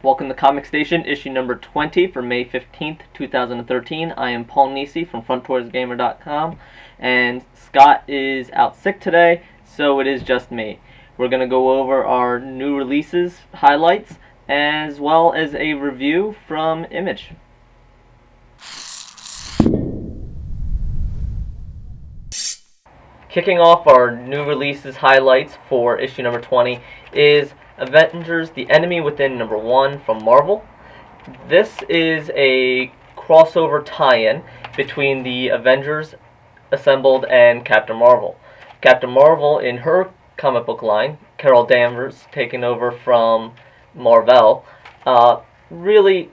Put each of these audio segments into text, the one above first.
Welcome to Comic Station, issue number 20 for May 15th, 2013. I am Paul Nisi from FrontDoorsGamer.com, and Scott is out sick today, so it is just me. We're going to go over our new releases, highlights, as well as a review from Image. Kicking off our new releases highlights for issue number 20 is Avengers, The Enemy Within number 1 from Marvel. This is a crossover tie-in between the Avengers Assembled and Captain Marvel. Captain Marvel, in her comic book line, Carol Danvers, taking over from Marvel, really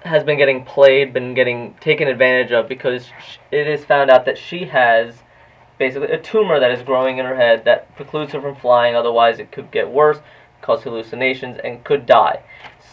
has been getting played, been getting taken advantage of, because it is found out that she has basically a tumor that is growing in her head that precludes her from flying. Otherwise it could get worse, cause hallucinations, and could die.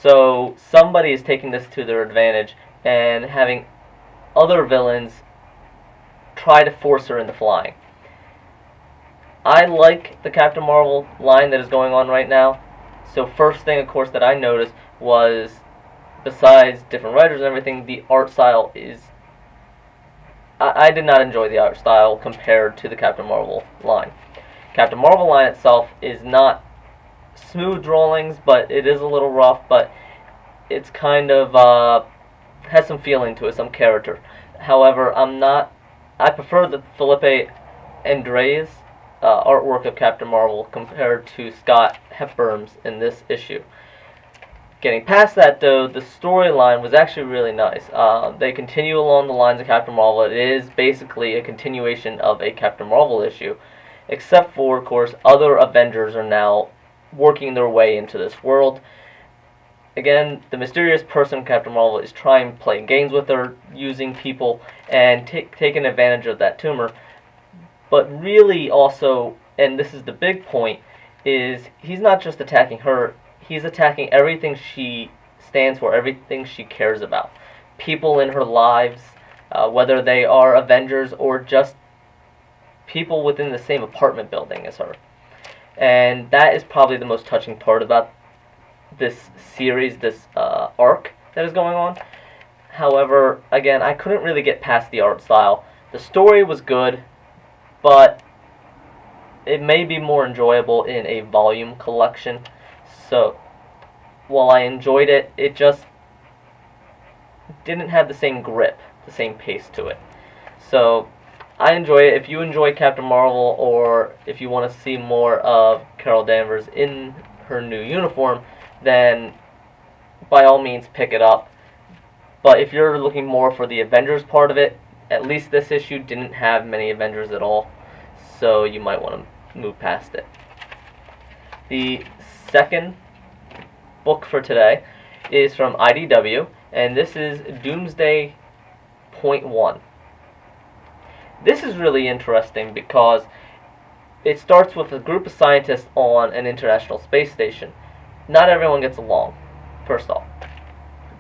So somebody is taking this to their advantage and having other villains try to force her into flying. I like the Captain Marvel line that is going on right now. So first thing, of course, that I noticed was, besides different writers and everything, the art style is... I did not enjoy the art style compared to the Captain Marvel line. Captain Marvel line itself is not smooth drawings, but it is a little rough, but it's kind of has some feeling to it, some character. However, I prefer the Felipe Andres artwork of Captain Marvel compared to Scott Hepburn's in this issue. Getting past that, though, the storyline was actually really nice. They continue along the lines of Captain Marvel. It is basically a continuation of a Captain Marvel issue, except for, of course, other Avengers are now working their way into this world. Again, the mysterious person Captain Marvel is trying to play games with her, using people, and taking advantage of that tumor. But really also, and this is the big point, is he's not just attacking her, he's attacking everything she stands for, everything she cares about. People in her lives, whether they are Avengers or just people within the same apartment building as her. And that is probably the most touching part about this series, this arc that is going on. However, again, I couldn't really get past the art style. The story was good, but it may be more enjoyable in a volume collection. So, while I enjoyed it, it just didn't have the same grip, the same pace to it. So, I enjoy it. If you enjoy Captain Marvel, or if you want to see more of Carol Danvers in her new uniform, then by all means pick it up. But if you're looking more for the Avengers part of it, at least this issue didn't have many Avengers at all, so you might want to move past it. The second book for today is from IDW, and this is Doomsday .1. This is really interesting because it starts with a group of scientists on an international space station. Not everyone gets along, first off.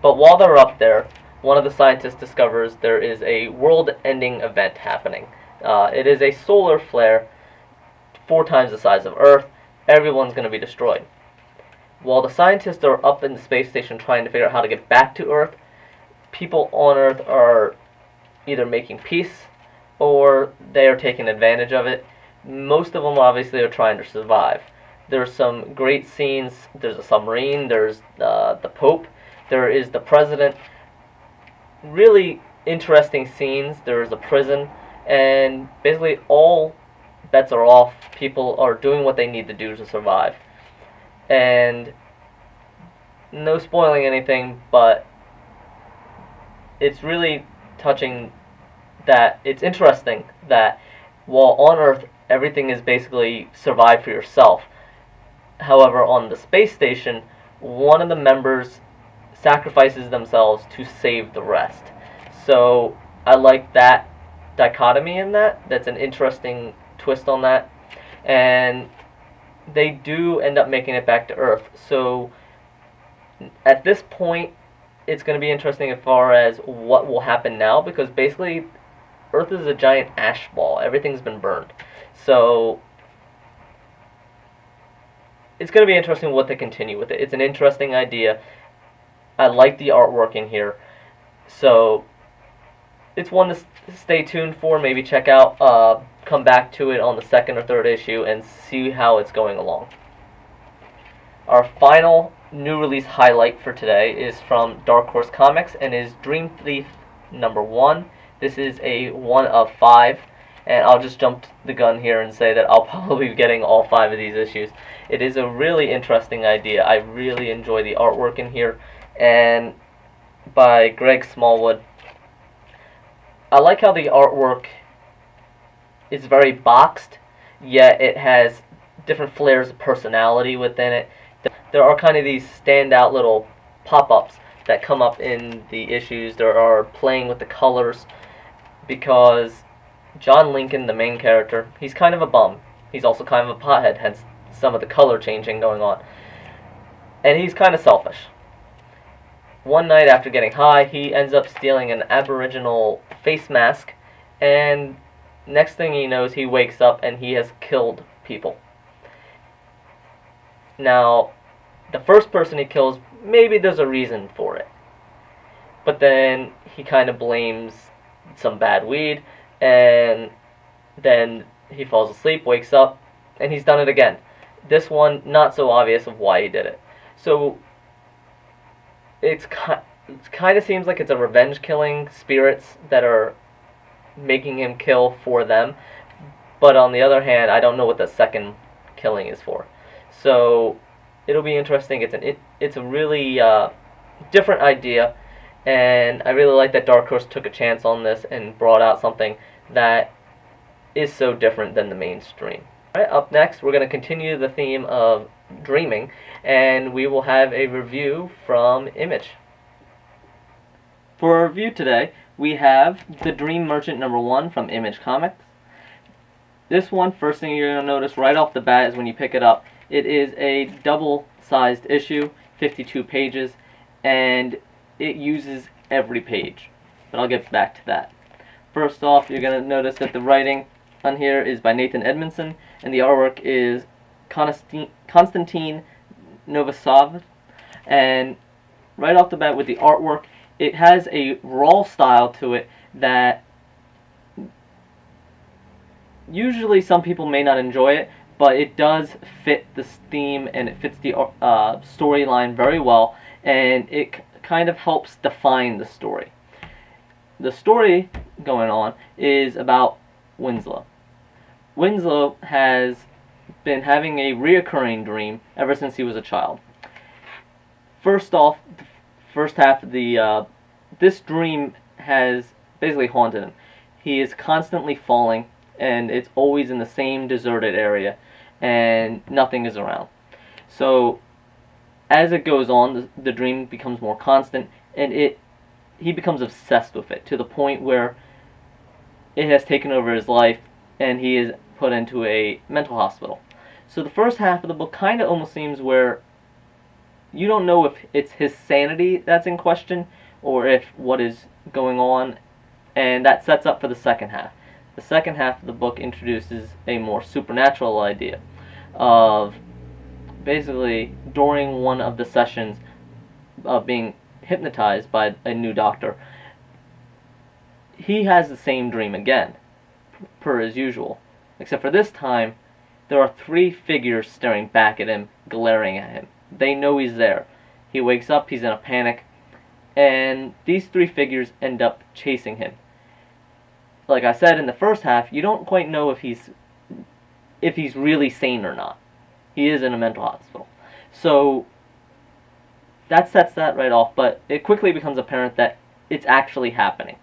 But while they're up there, one of the scientists discovers there is a world-ending event happening. It is a solar flare 4 times the size of Earth. Everyone's going to be destroyed. While the scientists are up in the space station trying to figure out how to get back to Earth, people on Earth are either making peace or they are taking advantage of it. Most of them obviously are trying to survive. There's some great scenes. There's a submarine, there's the Pope, there is the President. Really interesting scenes. There's a prison, and basically all bets are off. People are doing what they need to do to survive. And no spoiling anything, but it's really touching that it's interesting that while on Earth everything is basically survive for yourself, however on the space station one of the members sacrifices themselves to save the rest. So I like that dichotomy in that. That's an interesting twist on that. And they do end up making it back to Earth. So at this point it's going to be interesting as far as what will happen now, because basically Earth is a giant ash ball. Everything's been burned. So it's going to be interesting what they continue with it. It's an interesting idea. I like the artwork in here, so it's one to stay tuned for. Maybe check out, come back to it on the second or third issue and see how it's going along. Our final new release highlight for today is from Dark Horse Comics and is Dream Thief #1. This is a 1 of 5, and I'll just jump the gun here and say that I'll probably be getting all 5 of these issues. It is a really interesting idea. I really enjoy the artwork in here, and by Greg Smallwood. I like how the artwork is very boxed, yet it has different flares of personality within it. There are kind of these standout little pop-ups that come up in the issues. There are playing with the colors, because John Lincoln, the main character, he's kind of a bum. He's also kind of a pothead, hence some of the color changing going on. And he's kind of selfish. One night after getting high, he ends up stealing an Aboriginal face mask, and next thing he knows, he wakes up and he has killed people. Now, the first person he kills, maybe there's a reason for it. But then he kind of blames some bad weed, and then he falls asleep, wakes up, and he's done it again. This one, not so obvious of why he did it. So, it kind of seems like it's a revenge killing, spirits that are making him kill for them. But on the other hand, I don't know what the second killing is for. So, it'll be interesting. It's a really different idea, and I really like that Dark Horse took a chance on this and brought out something that is so different than the mainstream. Alright, up next, we're going to continue the theme of dreaming, and we will have a review from Image. For our review today, we have The Dream Merchant #1 from Image Comics. This one, first thing you're going to notice right off the bat is when you pick it up, it is a double-sized issue, 52 pages, and it uses every page. But I'll get back to that. First off, you're going to notice that the writing on here is by Nathan Edmondson, and the artwork is Konstantin Novosov. And right off the bat with the artwork, it has a raw style to it that usually some people may not enjoy it, but it does fit this theme and it fits the storyline very well, and it kind of helps define the story. The story going on is about Winslow. Winslow has been having a reoccurring dream ever since he was a child. First off, the first half of this dream has basically haunted him. He is constantly falling, and it's always in the same deserted area, and nothing is around. So as it goes on, the dream becomes more constant, and he becomes obsessed with it to the point where it has taken over his life, and he is put into a mental hospital. So the first half of the book kind of almost seems where you don't know if it's his sanity that's in question or if what is going on, and that sets up for the second half. The second half of the book introduces a more supernatural idea of basically during one of the sessions of being hypnotized by a new doctor, he has the same dream again, per as usual, except for this time there are 3 figures staring back at him, glaring at him. They know he's there. He wakes up, he's in a panic, and these 3 figures end up chasing him. Like I said in the first half, you don't quite know if he's really sane or not. He is in a mental hospital. So that sets that right off, but it quickly becomes apparent that it's actually happening.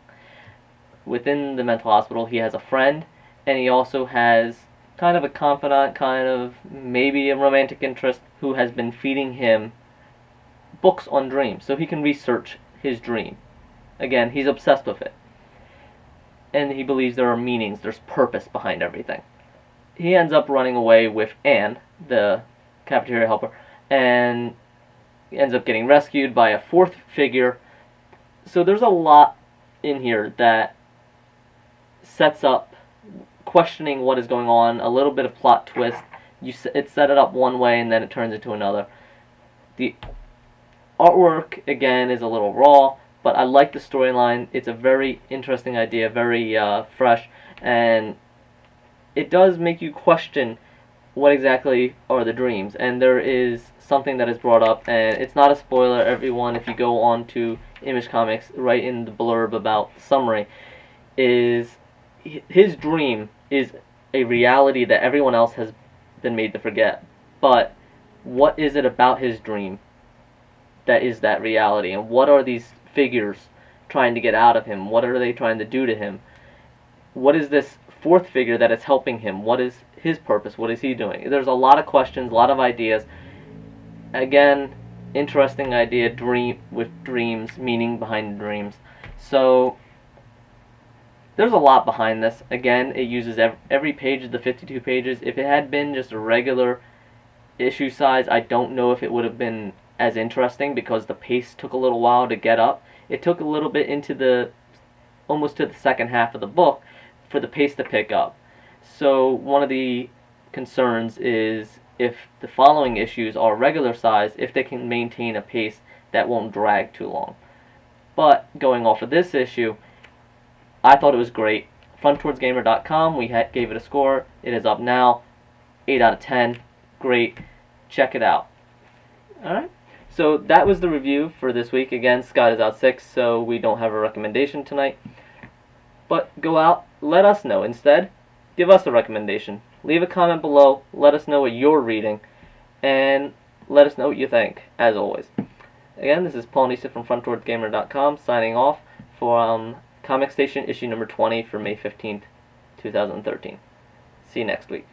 Within the mental hospital, he has a friend, and he also has kind of a confidant, kind of maybe a romantic interest, who has been feeding him books on dreams so he can research his dream. Again, he's obsessed with it, and he believes there are meanings, there's purpose behind everything. He ends up running away with Anne, the cafeteria helper, and ends up getting rescued by a 4th figure. So there's a lot in here that sets up questioning what is going on, a little bit of plot twist. It set it up one way and then it turns into another. The Artwork, again, is a little raw, but I like the storyline. It's a very interesting idea, very fresh, and it does make you question what exactly are the dreams. And there is something that is brought up, and it's not a spoiler, everyone, if you go on to Image Comics, right in the blurb about the summary, is his dream is a reality that everyone else has been made to forget. But what is it about his dream that is that reality? And what are these figures trying to get out of him? What are they trying to do to him? What is this fourth figure that is helping him? What is his purpose? What is he doing? There's a lot of questions, a lot of ideas. Again, interesting idea, dream with dreams, meaning behind dreams. So there's a lot behind this. Again, it uses every page of the 52 pages. If it had been just a regular issue size, I don't know if it would have been as interesting because the pace took a little while to get up. It took a little bit into the almost to the second half of the book for the pace to pick up. So one of the concerns is if the following issues are regular size, if they can maintain a pace that won't drag too long. But going off of this issue, I thought it was great. FrontwardsGamer.com, we gave it a score. It is up now, 8 out of 10. Great. Check it out. Alright, so that was the review for this week. Again, Scott is out sick, so we don't have a recommendation tonight. But go out, let us know. Instead, give us a recommendation. Leave a comment below, let us know what you're reading, and let us know what you think, as always. Again, this is Paul Nisa from FrontwardsGamer.com, signing off for Comic Station issue number 20 for May 15th, 2013. See you next week.